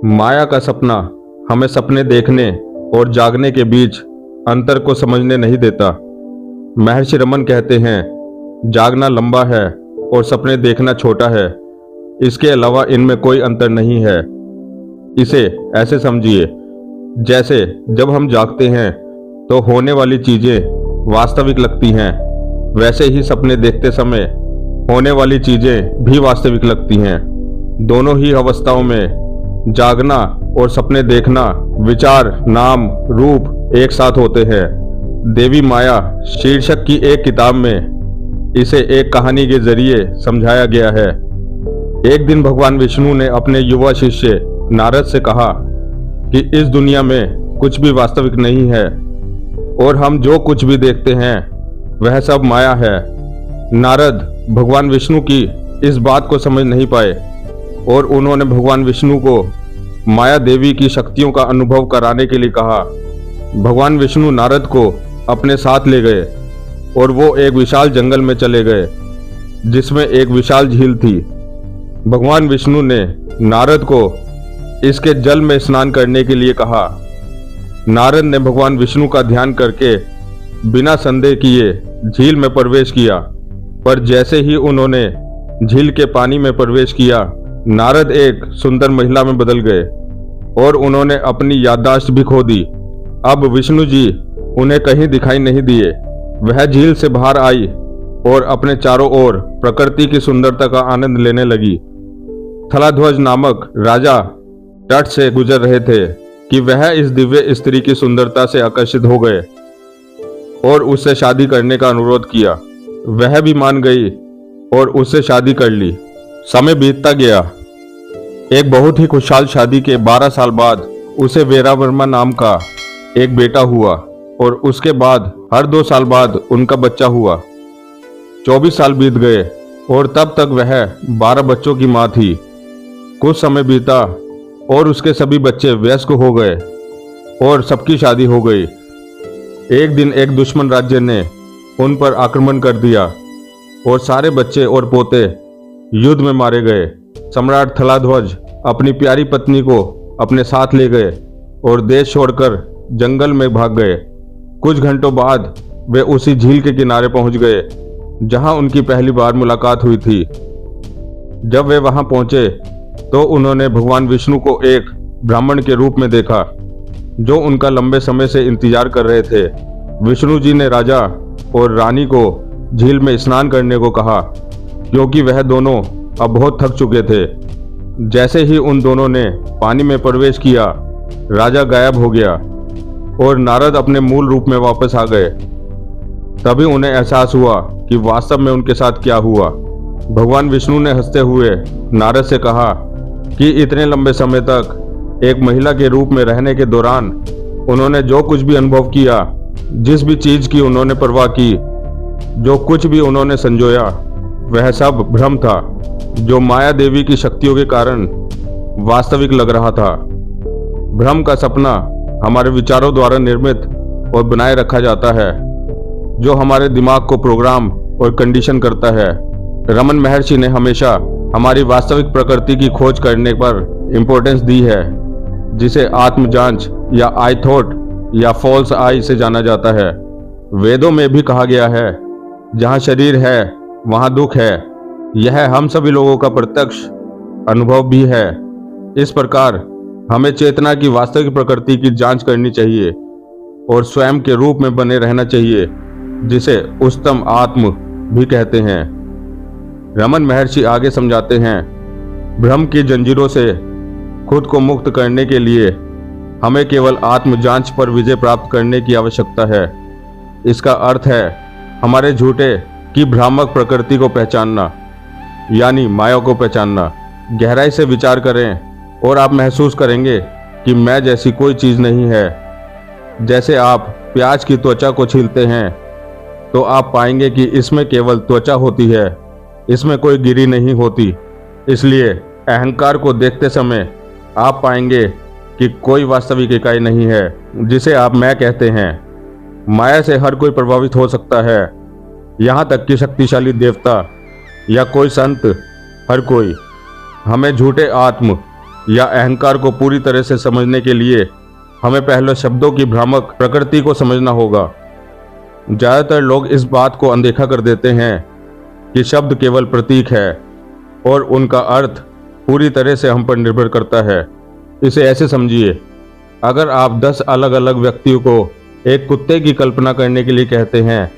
माया का सपना हमें सपने देखने और जागने के बीच अंतर को समझने नहीं देता। महर्षि रमन कहते हैं, जागना लंबा है और सपने देखना छोटा है। इसके अलावा इनमें कोई अंतर नहीं है। इसे ऐसे समझिए, जैसे जब हम जागते हैं तो होने वाली चीजें वास्तविक लगती हैं, वैसे ही सपने देखते समय होने वाली चीजें भी वास्तविक लगती हैं। दोनों ही अवस्थाओं में जागना और सपने देखना, विचार, नाम, रूप एक साथ होते हैं। देवी माया शीर्षक की एक किताब में इसे एक कहानी के जरिए समझाया गया है। एक दिन भगवान विष्णु ने अपने युवा शिष्य नारद से कहा कि इस दुनिया में कुछ भी वास्तविक नहीं है और हम जो कुछ भी देखते हैं वह सब माया है। नारद भगवान विष्णु की इस बात को समझ नहीं पाए और उन्होंने भगवान विष्णु को माया देवी की शक्तियों का अनुभव कराने के लिए कहा। भगवान विष्णु नारद को अपने साथ ले गए और वो एक विशाल जंगल में चले गए जिसमें एक विशाल झील थी। भगवान विष्णु ने नारद को इसके जल में स्नान करने के लिए कहा। नारद ने भगवान विष्णु का ध्यान करके बिना संदेह किए झील में प्रवेश किया, पर जैसे ही उन्होंने झील के पानी में प्रवेश किया, नारद एक सुंदर महिला में बदल गए और उन्होंने अपनी याददाश्त भी खो दी। अब विष्णु जी उन्हें कहीं दिखाई नहीं दिए। वह झील से बाहर आई और अपने चारों ओर प्रकृति की सुंदरता का आनंद लेने लगी। थलाध्वज नामक राजा तट से गुजर रहे थे कि वह इस दिव्य स्त्री की सुंदरता से आकर्षित हो गए और उससे शादी करने का अनुरोध किया। वह भी मान गई और उससे शादी कर ली। समय बीतता गया। एक बहुत ही खुशहाल शादी के 12 साल बाद उसे वीरा वर्मा नाम का एक बेटा हुआ और उसके बाद हर 2 साल बाद उनका बच्चा हुआ। 24 साल बीत गए और तब तक वह 12 बच्चों की मां थी। कुछ समय बीता और उसके सभी बच्चे वयस्क हो गए और सबकी शादी हो गई। एक दिन एक दुश्मन राज्य ने उन पर आक्रमण कर दिया और सारे बच्चे और पोते युद्ध में मारे गए। सम्राट थलाध्वज अपनी प्यारी पत्नी को अपने साथ ले गए और देश छोड़कर जंगल में भाग गए। कुछ घंटों बाद वे उसी झील के किनारे पहुंच गए जहां उनकी पहली बार मुलाकात हुई थी। जब वे वहां पहुंचे तो उन्होंने भगवान विष्णु को एक ब्राह्मण के रूप में देखा जो उनका लंबे समय से इंतजार कर रहे थे। विष्णु जी ने राजा और रानी को झील में स्नान करने को कहा क्योंकि वह दोनों अब बहुत थक चुके थे। जैसे ही उन दोनों ने पानी में प्रवेश किया, राजा गायब हो गया और नारद अपने मूल रूप में वापस आ गए। तभी उन्हें एहसास हुआ कि वास्तव में उनके साथ क्या हुआ। भगवान विष्णु ने हंसते हुए नारद से कहा कि इतने लंबे समय तक एक महिला के रूप में रहने के दौरान उन्होंने जो कुछ भी अनुभव किया, जिस भी चीज की उन्होंने परवाह की, जो कुछ भी उन्होंने संजोया, वह सब भ्रम था जो माया देवी की शक्तियों के कारण वास्तविक लग रहा था। भ्रम का सपना हमारे विचारों द्वारा निर्मित और बनाए रखा जाता है, जो हमारे दिमाग को प्रोग्राम और कंडीशन करता है। रमन महर्षि ने हमेशा हमारी वास्तविक प्रकृति की खोज करने पर इंपॉर्टेंस दी है, जिसे आत्म जांच या आई थॉट या फॉल्स आई से जाना जाता है। वेदों में भी कहा गया है, जहां शरीर है वहां दुख है। यह हम सभी लोगों का प्रत्यक्ष अनुभव भी है। इस प्रकार हमें चेतना की वास्तविक प्रकृति की जांच करनी चाहिए और स्वयं के रूप में बने रहना चाहिए, जिसे उच्चतम आत्म भी कहते हैं। रमन महर्षि आगे समझाते हैं, भ्रम की जंजीरों से खुद को मुक्त करने के लिए हमें केवल आत्म जांच पर विजय प्राप्त करने की आवश्यकता है। इसका अर्थ है हमारे झूठे की भ्रामक प्रकृति को पहचानना, यानी माया को पहचानना। गहराई से विचार करें और आप महसूस करेंगे कि मैं जैसी कोई चीज नहीं है। जैसे आप प्याज की त्वचा को छीलते हैं तो आप पाएंगे कि इसमें केवल त्वचा होती है, इसमें कोई गिरी नहीं होती। इसलिए अहंकार को देखते समय आप पाएंगे कि कोई वास्तविक इकाई नहीं है जिसे आप मैं कहते हैं। माया से हर कोई प्रभावित हो सकता है, यहाँ तक कि शक्तिशाली देवता या कोई संत। हर कोई हमें झूठे आत्म या अहंकार को पूरी तरह से समझने के लिए हमें पहले शब्दों की भ्रामक प्रकृति को समझना होगा। ज़्यादातर लोग इस बात को अनदेखा कर देते हैं कि शब्द केवल प्रतीक है और उनका अर्थ पूरी तरह से हम पर निर्भर करता है। इसे ऐसे समझिए, अगर आप 10 अलग अलग व्यक्तियों को एक कुत्ते की कल्पना करने के लिए कहते हैं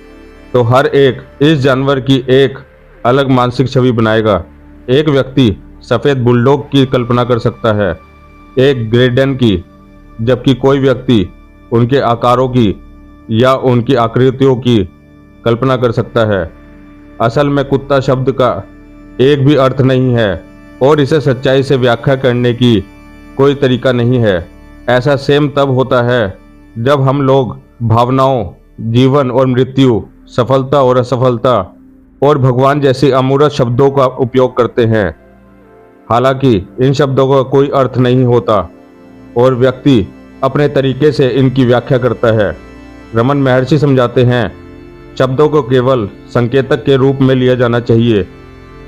तो हर एक इस जानवर की एक अलग मानसिक छवि बनाएगा। एक व्यक्ति सफ़ेद बुलडॉग की कल्पना कर सकता है, एक ग्रेडन की, जबकि कोई व्यक्ति उनके आकारों की या उनकी आकृतियों की कल्पना कर सकता है। असल में कुत्ता शब्द का एक भी अर्थ नहीं है और इसे सच्चाई से व्याख्या करने की कोई तरीका नहीं है। ऐसा सेम तब होता है जब हम लोग भावनाओं, जीवन और मृत्यु, सफलता और असफलता और भगवान जैसी अमूर्त शब्दों का उपयोग करते हैं। हालांकि इन शब्दों का कोई अर्थ नहीं होता और व्यक्ति अपने तरीके से इनकी व्याख्या करता है। रमन महर्षि समझाते हैं, शब्दों को केवल संकेतक के रूप में लिया जाना चाहिए,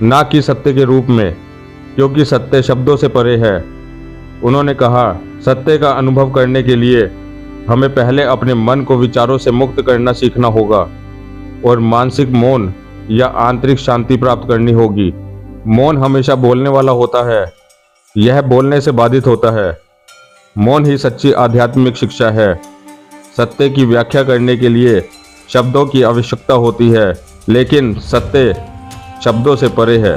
ना कि सत्य के रूप में, क्योंकि सत्य शब्दों से परे है। उन्होंने कहा, सत्य का अनुभव करने के लिए हमें पहले अपने मन को विचारों से मुक्त करना सीखना होगा और मानसिक मौन या आंतरिक शांति प्राप्त करनी होगी। मौन हमेशा बोलने वाला होता है, यह बोलने से बाधित होता है। मौन ही सच्ची आध्यात्मिक शिक्षा है। सत्य की व्याख्या करने के लिए शब्दों की आवश्यकता होती है, लेकिन सत्य शब्दों से परे है।